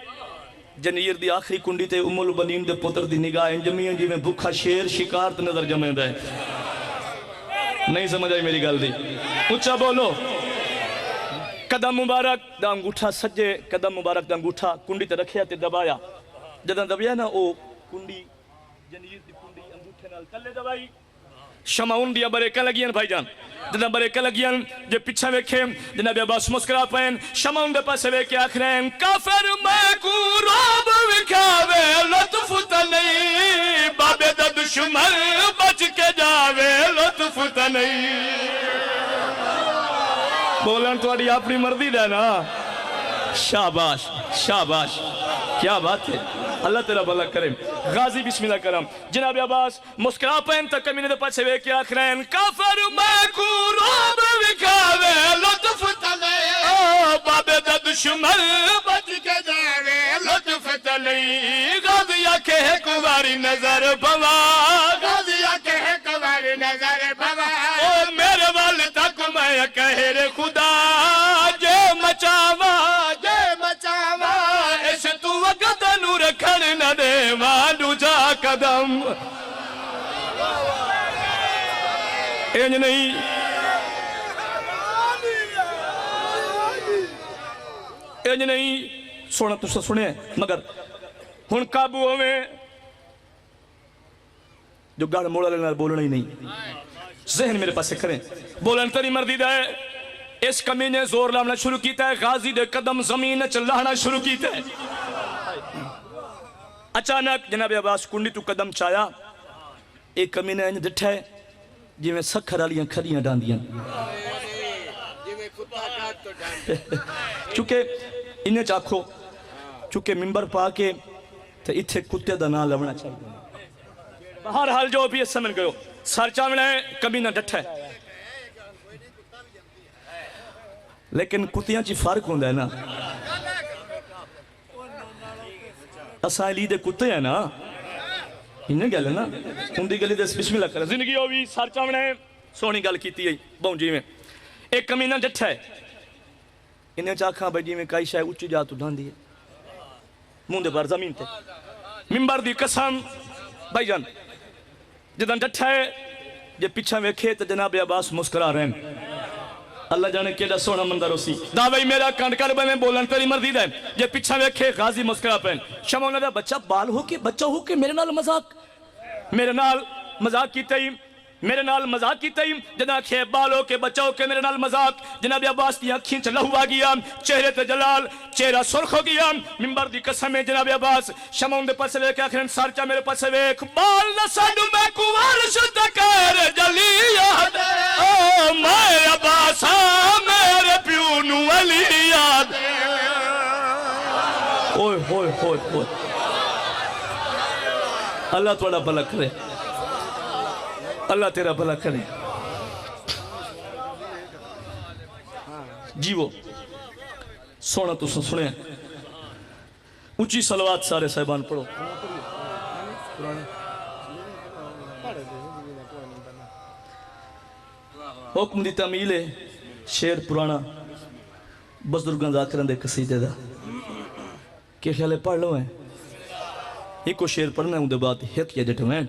जनीर दी आखिरी कुंडी ते उम्मुल बनीन दे पुत्र दी निगाह जमी जिमें भूखा शेर शिकार ते नजर जमेंदा है। नहीं समझ आई मेरी गल दी, उच्चा बोलो। कदम मुबारक दा अंगूठा सज्जे कदम मुबारक दा अंगूठा कुंडी ते रखिया ते दबाया, जदां दबिया ना ओ कुंडी जनीर दी कुंडी अंगूठे नाल थल्ले दबाई। शमाउन दिया बरेका लगियां भाईजान, जदा बरेका लगियां जे पिछा वेखे जनाब अब्बास मुस्कुरा पैन शमाउन दे पासे वेख के आख रहे काफिर मैं को रोब विखावे लुत्फ त नहीं, बाबे दा दुश्मन बच के जावे लुत्फ त नहीं। बोलन थोड़ी अपनी मर्जी दा ना, शाबाश शाबाश क्या बात है, अल्लाह तेरा भला करे। गाजी बिस्मिल्लाह करम जनाब अब्बास मुस्कुरा पैन तक कमीने दे पाछे वेख के आख रहे काफिर मैं को रोब विखावे लुत्फ त नहीं, ओ बाबे दा दुश्मन बच के जावे लुत्फ त नहीं। गाजी आखे कुवारी नजर भवा, गाजी आखे कुवारी नजर भवा, ओ मेरे वाल तक मैं कहे रे खुदा जे मचावा इस तू वक्त नू रखा चलन न देवा दूजा कदम। इंज नहीं इंज नहीं सोना तुसा सुने मगर हुन काबू होवे जो गड़ मोड़ वाले नाल बोलना ही नहीं, जहन मेरे पास करें बोलन तेरी मर्जी दा है। इस कमी ने जोर लाना शुरू किया है, गाजी दे कदम जमीन च लाना शुरू किया है। अचानक जनाब अब्बास कुंडी तू कदम चाया, एक कमी ने इंज डिठा है जिवें सखर वाली खरियां डांदियां, चूंकि इन्हें चाखो चूंकि मिंबर पा के ते इत्थे कुत्ते दा नाम लवना चाहिए। हर हाल जो भी समझ गयो सर चावना है कभी ना डठा है, लेकिन कुत्तियां च फर्क होंदा है ना। असा अली दे कुत्ते है ना, इन्हें गल है ना उनकी गली दस बिस्मिल्लाह कर जिंदगी हो भी सर चावना है। सोहनी गल की बहुजी में एक कमीना डठा है, इन्हें चाखा भाई जिमें कई शायद उच्ची जात उठाती है मुंह पर जमीन ते मिंबर दी कसम भाईजान जदन डठा है जे पिछा वेखे तो जनाब अब्बास मुस्कुरा रहे हैं। अल्लाह जाने केड़ा सोना मंदर उसी दा भाई मेरा कंड कर मैं बोलन तेरी मर्जी दा जे पिछा वेखे गाजी मुस्कुरा पैन शमा उन्हां दा बच्चा बाल हो के बच्चा हो के मेरे नाल मजाक कीता ही मेरे नाल मजाक कीता ही जना खे बाल हो के बच्चा हो के मेरे नाल मजाक। जनाब अब्बास दी अखीं च लहू आ गया, चेहरे ते जलाल, चेहरा सुर्ख हो गया। मिंबर दी कसम है जनाब अब्बास शमा उनदे पासे वेख आखिरन सरचा मेरे पासे वेख बाल न साडू मैं कुवार शुद्ध कर जली याद ओ मैं अब्बास मेरे प्यू नु अली याद। ओए होए होए होए अल्लाह थोड़ा भला करे, अल्लाह तेरा भला करे। जीवो सोना तुम सुने ऊंची सलवात सारे साहिबान पढ़ो। हुक्म दी तमील है शेर पुराना बजुर्गों जाकिरां दे कसीदे दा के ख्याल है पढ़ लो है एक शेर पढ़ना उनके बाद हित या जट मैं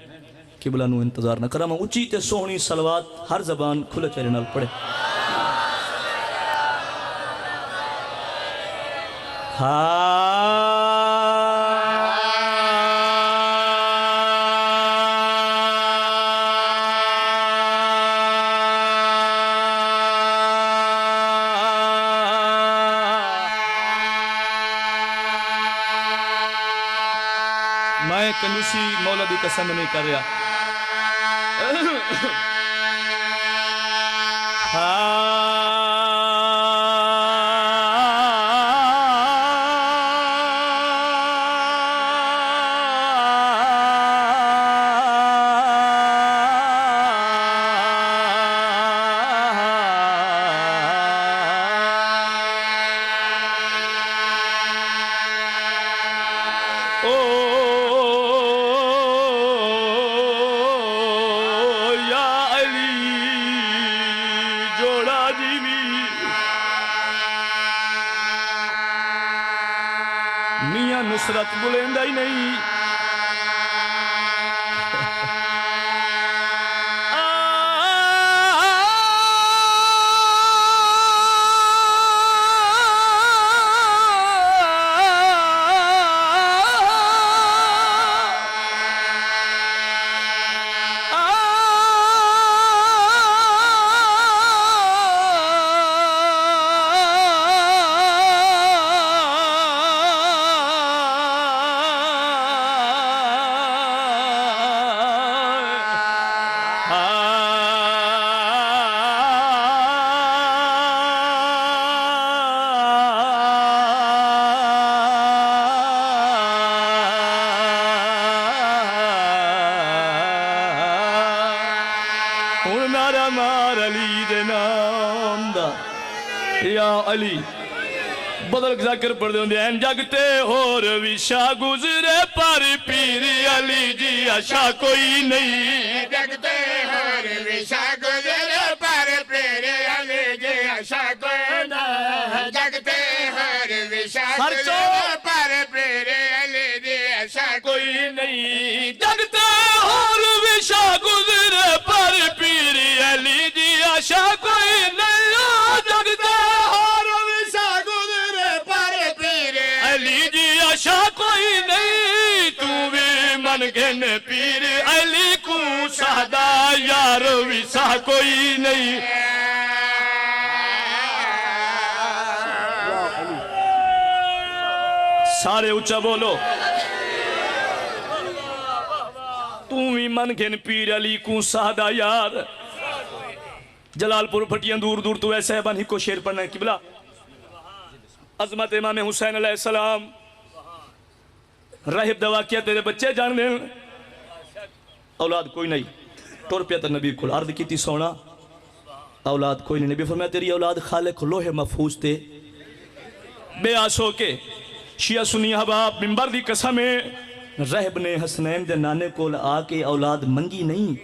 किबला नू इंतजार न करा। मैं उची ते सोहनी सलवात हर जबान खुले चेहरे नाल पढ़े। मैं कंजूसी मौला दी कसम नहीं कर रहा। मियां नुसरत बुलेंदा ही नहीं अली बदल जाकर पढ़ दे जगते होर विशा गुजरे पर पीर अली जी आशा कोई नहीं। जगते होर विशा गुजरे पर पीर अली जी आशा कोई नहीं। जगते होर विशा गुजरे पर पीर अली जी आशा नहीं जगते और विशा गुजरे पर पीर अली दी आशा कोई नहीं जगते और विशा गुजरे पर पीर अली दी आशा कोई नहीं तू भी मन घन पीर अली को सादा यार विशा कोई नहीं सारे ऊंचा बोलो तू भी मन घिन पीर अली को सादा यार जलालपुर फटियां दूर दूर तो ऐसे बन ही को शेर पढ़ना है किबला अजमत इमाम हुसैन अलैहिस्सलाम राहिब दवा किया तेरे बच्चे जान दे औलाद कोई नहीं टुर पिया तो नबी को अर्ज की थी सोना औलाद कोई नहीं नबी फरमाया तेरी औलाद खालिक लोहे महफूज थे बेआस होके शिया सुनी हबाब मिंबर दी कसम है रहब ने हसनैन दे नाने कोल आके औलाद मंगी नहीं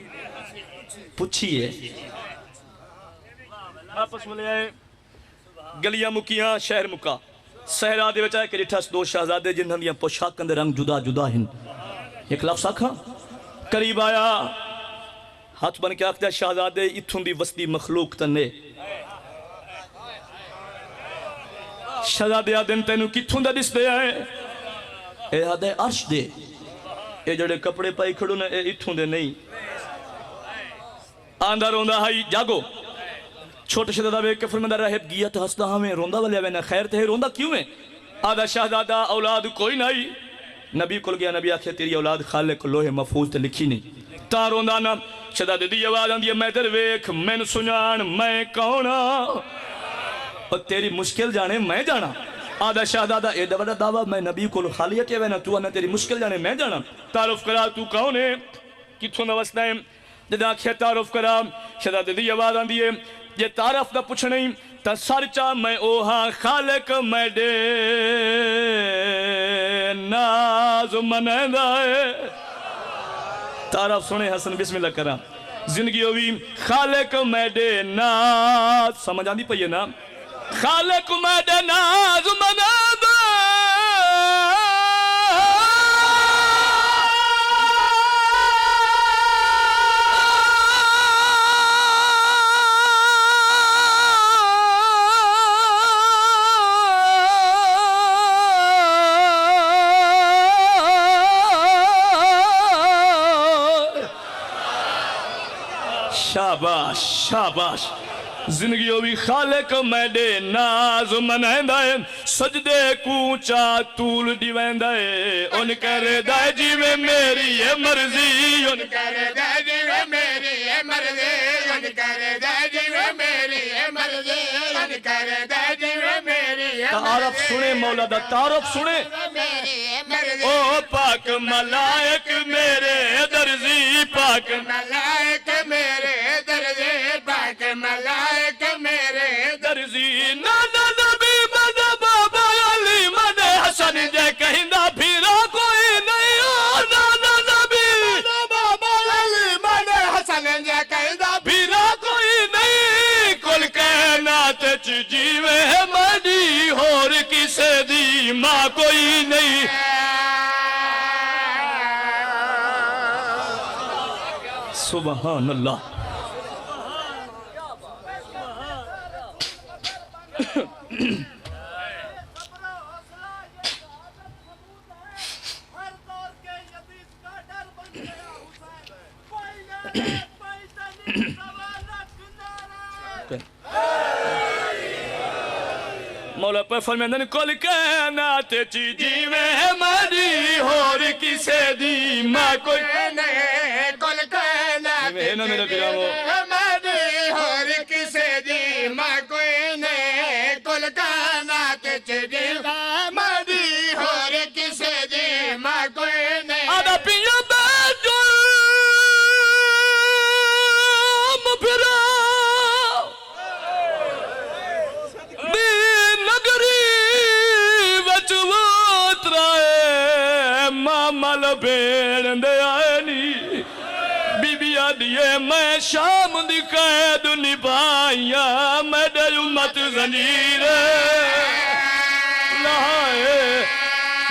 पूछी है आपस में ले आए गलियां मुकियां शहर मुका सहरा दे विच के डिठस दो शहजादे जिन्हां दी पोशाकां दे रंग जुदा जुदा हैं एक लफ्ज़ आखा करीब आया हाथ बन के आखदा शहजादे इत्थों दी वसदी मखलूक तने शहजादे आदन तेनू कित्थों दा दिसदे आए ए आदे अर्श दे ए जड़े कपड़े पाई खड़ो ने ए इत्थों दे नहीं आंदा रोंदा हाई जागो छोटे शहजादा वे के फरमांदा रहब गिया तो हंसदा हमें रोंदा वाले वे ना खैर ते रोंदा क्यों है आदा शहजादा औलाद कोई नहीं नबी कुल गया नबी आखे तेरी औलाद खालिक लोहे महफूज ते लिखी नहीं ता रोंदा ना शहजादे दी आवाज आंदी है मैं तेरे वेख मैनू सुनान मैं कौन और तेरी मुश्किल जाने मैं जाना आदा शहजादा एडा बड़ा दावा मैं नबी को खालिया के ना तू ना तेरी मुश्किल जाने मैं जाना तारुफ करा तू कौन है किथों दा वसदा है जदा आखे तारुफ करा शहजादे दी आवाज आंदी है जे तारफ दा पुछ नहीं ता सरचा मैं ओहा खालिक मैं दे नाज मनदा है तारफ सुने हसन बिस्मिल्लाह करा जिंदगी होवी खालिक मैं दे नाज समझ आंदी पई है ना खालिक मैं दे नाज मनदा शाबाश शाबाश जिंदगी होवी खालिक मैडे नाज मनांदा है सजदे कूचा तूल दिवेंदा है उन करे दा जिवें मेरी है मर्जी उन करे दा जिवें मेरी है मर्जी उन करे दा जिवें मेरी है मर्जी उन करे दा जिवें मेरी है तारफ सुने मौला दा तारफ सुने ओ पाक मलाइक मेरे दर्जी पाक मलाइक मेरे दर्जी पाक मलाइक मेरे दर्जी नाना नबी मन बाबा अली मन हसन जे कहंदा फिरा कोई नहीं ओ नाना नबी बाबा अली मन हसन जे कहंदा फिरा कोई नहीं कुल कायनात च जीवे मदी होर किसे दी मां कोई नहीं सुभान अल्लाह हर दौर के यतीम का डर बन गया हुसैन कोई ना पैतनी सवालत किनारे मौला पर फरमांदा ने कुल कायनात च जीवे मदी होर किसे दी मां कोई नहीं कुल कायनात च जीवे मदी होर किसे दी मां कोई नहीं कुल कायनात च जीवे मदी होर किसे दी मां कोई नहीं आदा पिया बैठो मुफरा मामल भेड़ दे आए नी बीबिया दिए मैं शाम दी कैद निभाइया मेरे उम्मत जंजीर लाए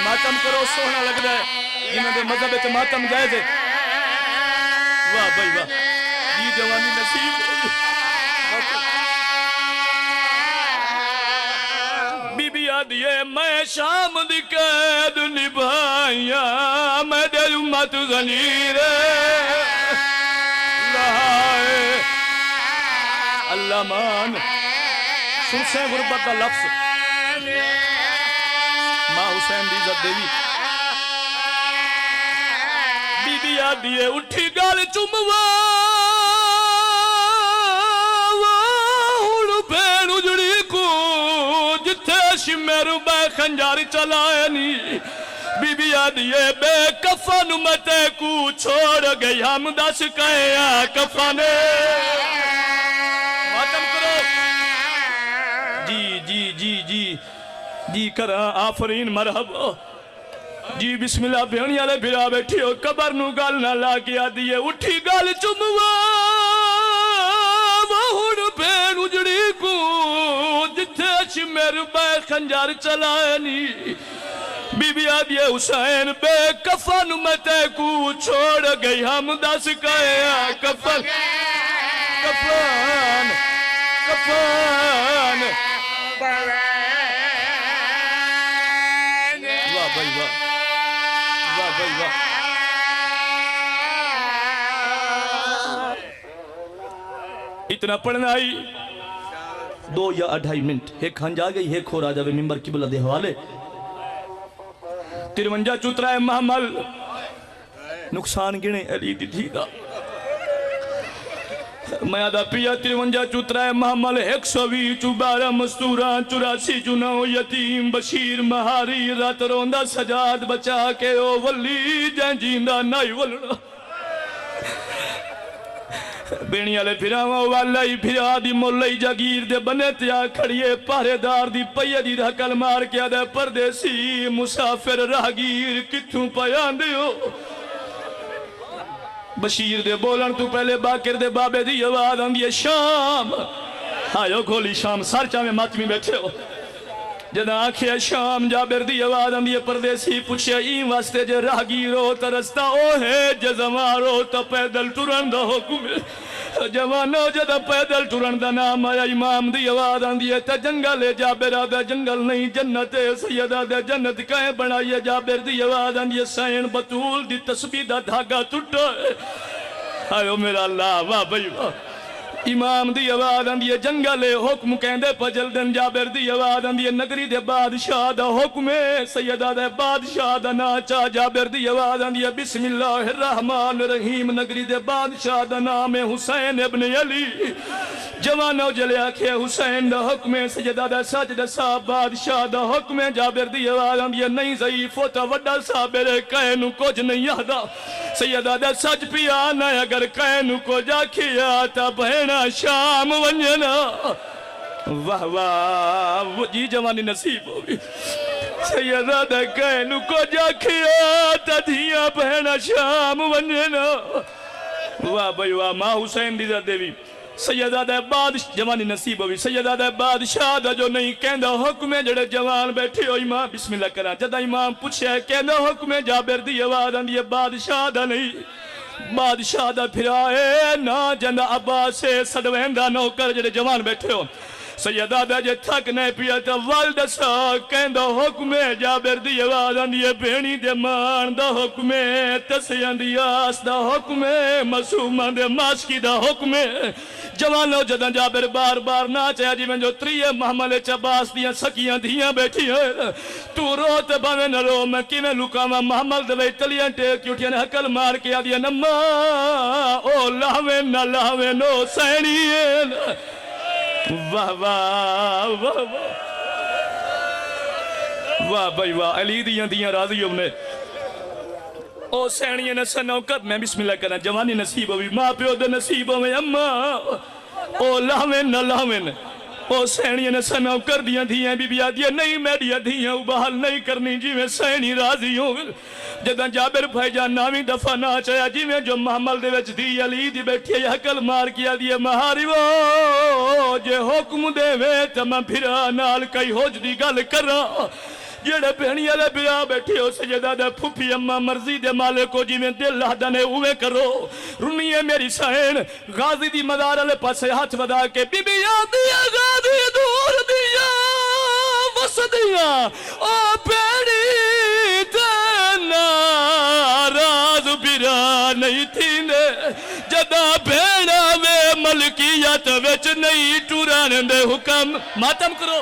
मातम करो सोहना लगदा है इन्होंने मजहब च मातम जायज है। वाह भाई वाह, जी जवानी नसीब बीबी आदि है मैं शाम दी कैद निभाइया मैं दे उम्मत ज़नीर लाए अल्लाह मान सुन से गुरबत का लफ्ज़ मां हुसैन दी इज्जत देवी बीबी आदि है उठी गल चुमवा मेरू बे खंजार चलाया नी बीबी आदि बेकफन मते को छोड़ गई हम दस कया कफन मातम करो जी जी जी जी जी करा आफरीन मरहब जी बिस्मिल्लाह भेणी वाले फिरा बैठी हो कबर नू गल ना ला के आदि उठी गल चुमवा हुण भेण उजड़ी को मेरू बे खंजार चलानी बीबी आदि हुसैन बेकफन मते को छोड़ गई हम दस कया कफन कफन कफन वाह भाई वाह वाह भाई वाह इतना पढ़ना ही 2 या 2.5 मिनट एक खंज आ गई एक और आ जावे मिंबर किबला दे हवाले 53 चुतरा महमल नुकसान गिने अली दी थी दा मैं आदा पिया 53 चुतरा महमल 120 12 मस्तूरा 84 चुनाव यतीम बशीर महारी रात रोंदा सजाद बचा के ओ वली जै जींदा नाई वलड़ा बेणी वाले फिरावा वाला ही फिरा दी मोल जागीर दे बने त्या खड़िए पहरेदार दी पैया दी हकल मार के आदे परदेसी मुसाफिर राहगीर किथों पयांदे हो बशीर दे बोलन तू पहले बाकिर दे बाबे दी आवाज आंदी है शाम आयो खोली शाम सरचा में मातमी बैठे हो जदा आखिया शाम जाबिर दी आवाज आंदी है परदेसी पूछे ई वास्ते जे राहगीरो तरसता ओ है जजमारो तो पैदल टुरन दा हुक्म जवानो जदा पैदल टुरन दा नाम आया इमाम दी आवाज आंदी है ते जंगल है जाबिर दा जंगल नहीं जन्नत है सैयदा दे जन्नत कहे बनाई है जाबिर दी आवाज आंदी है सैन बतूल दी तस्बीह दा धागा टुटा आयो मेरा अल्लाह वाह भाई वाह इमाम दी आवाज आंदी है जंगल हुक्म कहंदे पजल दिन जाबिर दी आवाज आंदी है नगरी दे बादशाह दा हुक्म है सैयदा दे बादशाह दा ना चा जाबिर दी आवाज आंदी है बिस्मिल्लाहिर रहमान रहीम नगरी दे बादशाह दा नाम है हुसैन इब्न अली जवानो जले आखे हुसैन दा हुक्म है सैयदा दा सच दसा बादशाह दा हुक्म है जाबिर दी आवाज आंदी है नहीं ज़ईफ ओ ता वड्डा साबिर कहे नु कुछ नहीं यादा सैयदा दा सच पिया ना अगर कहे नु कुछ आखिया ता बहन शाम वंजना वाह वाह जी जवानी नसीब होगी सैयदा दे कहनु को जाखिया तधिया बहना शाम वंजना वाह भाई वाह मां हुसैन दी देवी सैयदा दे बाद जवानी नसीब होगी सैयदा दे बादशाह दा जो नहीं कहंदा हुक्म है जड़े जवान बैठे हो इमाम बिस्मिल्लाह करा जदा इमाम पूछे कहंदा हुक्म है जाबिर दी आवाज आंदी है बादशाह दा नहीं बादशाह दा फिराए ना जंदा अब्बास से सदवेंदा नौकर जेडे जवान बैठे हो सैयदा दा जे थक नहीं पिया तो वल दसा कहंदा हुक्म है जाबिर दी आवाज आंदी है भेणी दे मान दा हुक्म है तसियां दी आस दा हुक्म है मासूमां दे माशकी दा हुक्म है जवानो जदा जाबिर बार बार ना चाहे जिवें जो त्रिये महमले च अब्बास दियां सकियां धियां बैठी है तू रो ते भावें न रो मैं किवें लुकावां महमल दे विच तलियां टेक उठियां ने हकल मार के आदियां नम्मा ओ लावे न लावे नो सैनी वाह वाह वाह वाह वाह भाई वाह अली दियां दियां राजी हमने ओ सैनिया ने सनौकत मैं बिस्मिल्लाह करा जवानी नसीब होवी मां प्यो दे नसीब होवे अम्मा ओ लावें न लावें ओ सैनिया ने सनौकर दियां धियां बीबी आदियां नहीं मेरिया धियां बहाल नहीं करनी जिवें सैनी राजी होवे जदा जाबिर भाईजान नावी दफा ना चाया जिवें जो महमल दे विच धी अली दी बैठी हकल मार के आदी महारी वो जे हुक्म देवे ते मैं फिरा नाल कई होज दी गल करा जेड़े भेणिया दे ब्याह बैठे हो सजदा दे फुफी अम्मा मर्जी दे मालिक को जिवें दिल लादा ने उवें करो। रुनिए मेरी सहन गाजी दी मदार वाले पासे हाथ वधा के बीबी आदी गाजी दूर दिया वसदिया ओ भेड़ी ते नाराज बिरा नहीं थी ने जदा भेड़ा वे मलकियत विच नहीं टुरन दे हुक्म। मातम करो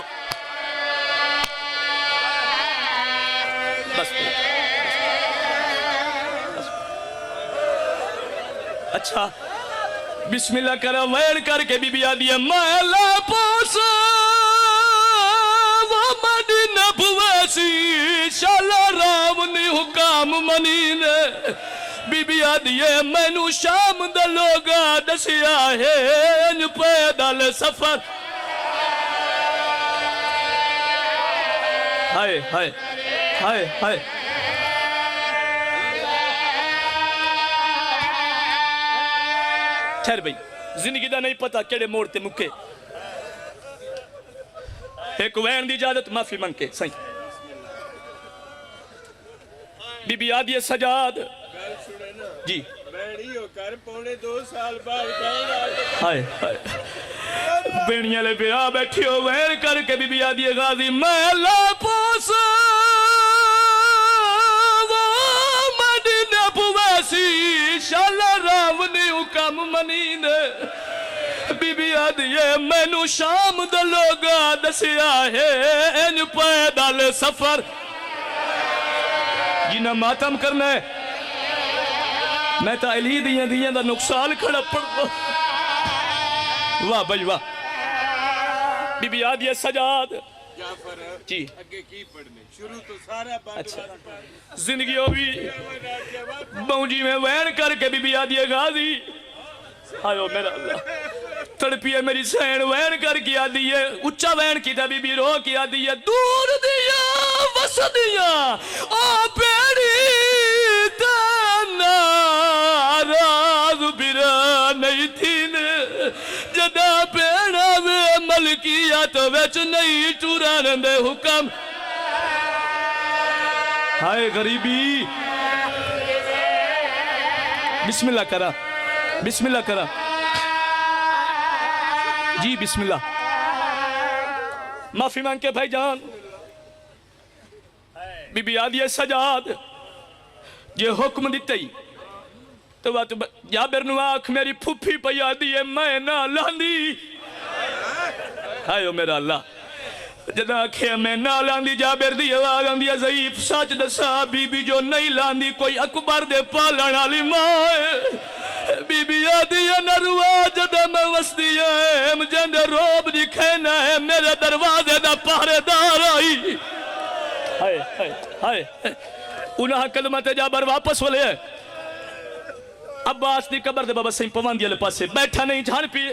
बस। अच्छा बिस्मिल्लाह करा वैन करके बीबी आदि मैला पोस वो मदीना बुवैसी शाला राम ने हुक्म मनी ने। बीबी आदि मैनू शाम दा लोगा दसिया है पैदल सफर। हाय हाय हाय हाय ठहर भाई जिंदगी दा नहीं पता केड़े मोड़ ते मुके। एक वैन दी इजाजत माफी मंग के सही। बीबी आदि सजाद जी कर पौने 2 साल बाद हाय हाय बेणिया ले ब्याह बैठी हो वैन करके बीबी आदि गाजी मैला पोस वो मदीना बुवैसी शाला राम ने हुक्म मनी ने। बीबी आदि मैनू शाम दा लोगा दसिया है इंज पैदल सफर। जिन्ना मातम करना है मैं तो अली दियां दियां दा नुकसान खड़ा पड़। वाह भाई वाह। बीबी आदि सजाद जी अगे की पढ़ने शुरू तो सारा बंद। अच्छा जिंदगी हो भी बऊजी में वैन करके बीबी आदि गाजी आयो मेरा अल्लाह तड़पी है मेरी सैन वैन करके आदि है उच्चा वैन की था बीबी रो की आदि है दूर दिया वस दिया ओ पेड़ी नाराज बिरा नहीं थी ने जदा पेड़ा में मलकियत विच नहीं टुरन दे हुक्म। हाय गरीबी बिस्मिल्लाह करा बिस्मिल्लाह करा जी बिस्मिल्लाह। माफी मांग के भाईजान बीबी आदि सजाद जे हुक्म दिते तो बात जाबिर नु आख मेरी फुफी पई आदि है मैं ना लांदी। हायो मेरा अल्लाह जदा आखे मैं ना लांदी जाबिर दी आवाज आंदी है ज़ईफ सच दसा बीबी जो नहीं लांदी कोई अकबर दे पालण वाली मां। बीबी आदि नरुआ जदा मैं वसदी है मुझे रोब दिखना है मेरे दरवाजे दा पहरेदार आई। हाय हाय हाय उन्हां कलमा ते जाबर वापस वले है अब्बास दी कबर दे बाबा सही पवंदी वाले पासे बैठा नहीं जान पी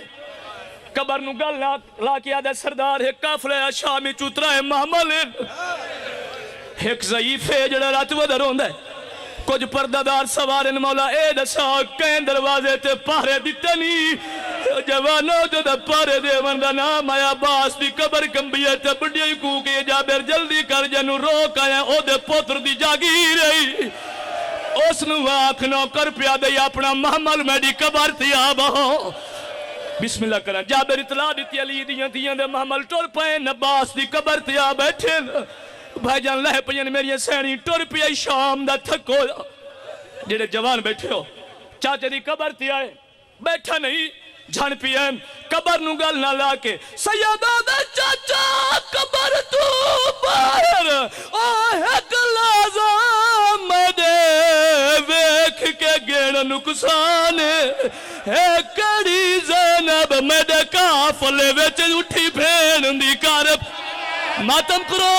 कबर नु गल ला के आदा सरदार है काफले शामी चूतरा है महमल एक ज़ईफ है जड़ा रात वदर होंदा है कुछ पर्दादार सवार मौला ए दसा कैं दरवाजे ते पहरे दिते नहीं जवानो जद पहरे देवन दा नाम आया अब्बास दी कबर कंबी है ते बुढ़िया कूके जाबिर जल्दी कर जनु रोक आया ओदे पुत्र दी जागीर रही उसनु आख नौकर पिया दे अपना महमल मेरी कबर ते आ बहो। बिस्मिल्लाह करा जाबिर इतला दिती अली दियां दियां दे महमल टुर पे अब्बास दी कबर ते आ बैठे भाईजान लह पईन मेरी सैनी टुर पिया शाम दा थको जेड़े जवान बैठे हो चाचे दी कबर ते आए बैठा नहीं झन पिया कबर नु गल ना ला के सैयदा दा चाचा कबर तू बाहर ओ है गलाजा मदे वेख के गेण नुकसान है कड़ी ज़ैनब मेरे काफले विच उठी भेण दी कर मातम करो